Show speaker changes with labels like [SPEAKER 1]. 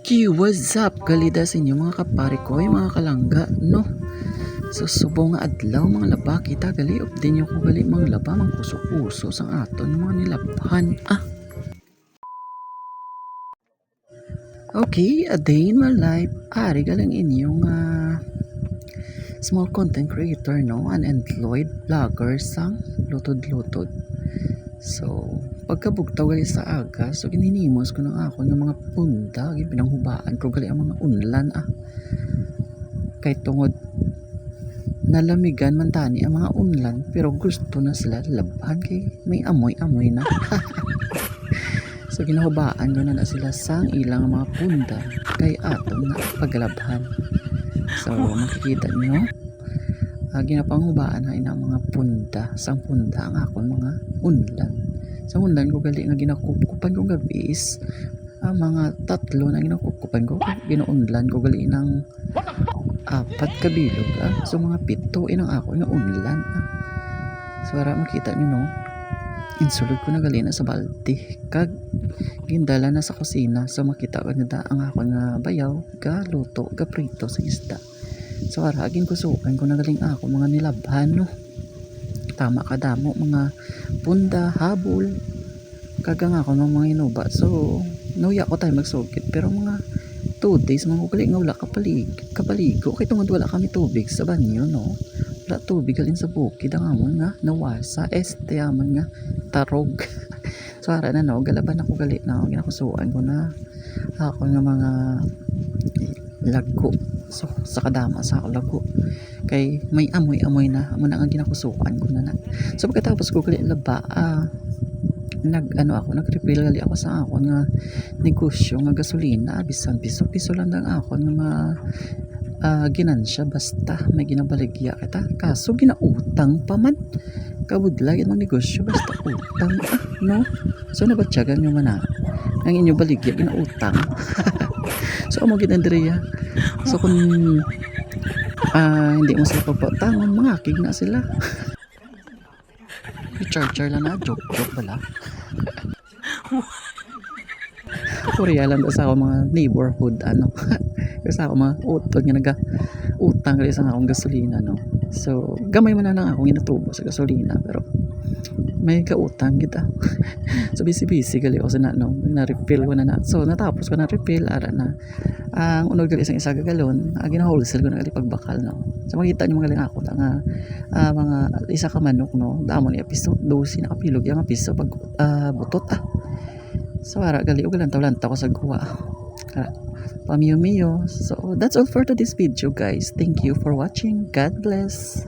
[SPEAKER 1] Okay, what's up? Galida sa inyo mga kapare ko, mga kalangga, no? So, subong nga adlaw mga laba, kita gali, din nyo ko gali mga laba, mga kuso-kuso sang aton, mga nilabhan, Okay, a day in my life, ari galang inyong small content creator, no? Unemployed vlogger sang lutod-lutod. So, pagkabugtaw gali sa aga, so gininimos ko ng ako ng mga punda, pinanghubaan ko gali ang mga unlan, kay tungod nalamigan man tani ang mga unlan, pero gusto na sila labhan kay may amoy-amoy na. So ginahubaan ko na sila sang ilang mga punda kay atom na paglabhan. So makikita nyo, ginapanghubaan na ina mga punda, sang punda ang akon mga unlan. Sa unlan ko gali nga ginakukupan ko gabi is mga tatlo na ginakukupan ko, ginaunlan ko gali ng 4 kabilog, so mga 7 inang ako nga unlan, so para makita nyo, no, insulod ko na gali na sa balde kag gindala na sa kusina, so makita ko na ang ako nga bayaw ga luto ga prito sa isda. So para aging kusukan ko na galing ako mga nilabhan, no, tama kadamo mga punda, habol kagang ako ng mga inuba. So nuya ko tayo magsugit, pero mga 2 days mga kugali nga wala kapaligo kay tungod wala kami tubig sa banyo, no, wala tubig galin sa bukid ang amon nga nawasa amon nga tarog. So ara na, no, galaban ako gali na ginakusuan ko na ako nga mga lago. So sa kadama sa ako lago kay may amoy na amo na nga ginakusuan ko na. So pagkatapos ko gali laba, nag-refill gali ako sa ako nga negosyo nga gasolina, bisan piso lang ako nga ginansya basta may ginabaligya kita, kaso ginautang pa man kabudlag ang negosyo basta utang, no. So nabatyagan nyo man ang inyo baligya ginautang. So amo gid Andrea, so kung hindi mo sila pagpautangan, mangakig na sila. Char lang na, joke pala. Korea lang sa ako mga neighborhood kasi ako mga utod nga naga-utang gali sa akong gasolina, no. So gamay man na lang akong inatubo sa gasolina, pero may kautang kita. So busy gali ako sa na-refill ko na. So natapos ko na refill, ara na ang unog gali isang isa galon, gina-wholesale ko na gali pagbakal, no. So makita niyo mga galing ako nga mga isa ka manok, no, damo ni piso 12 na kapilog yang piso pag butot, so ara gali og lantaw ko sa guwa, pamiyo-miyo. So that's all for today's video, guys. Thank you for watching. God bless.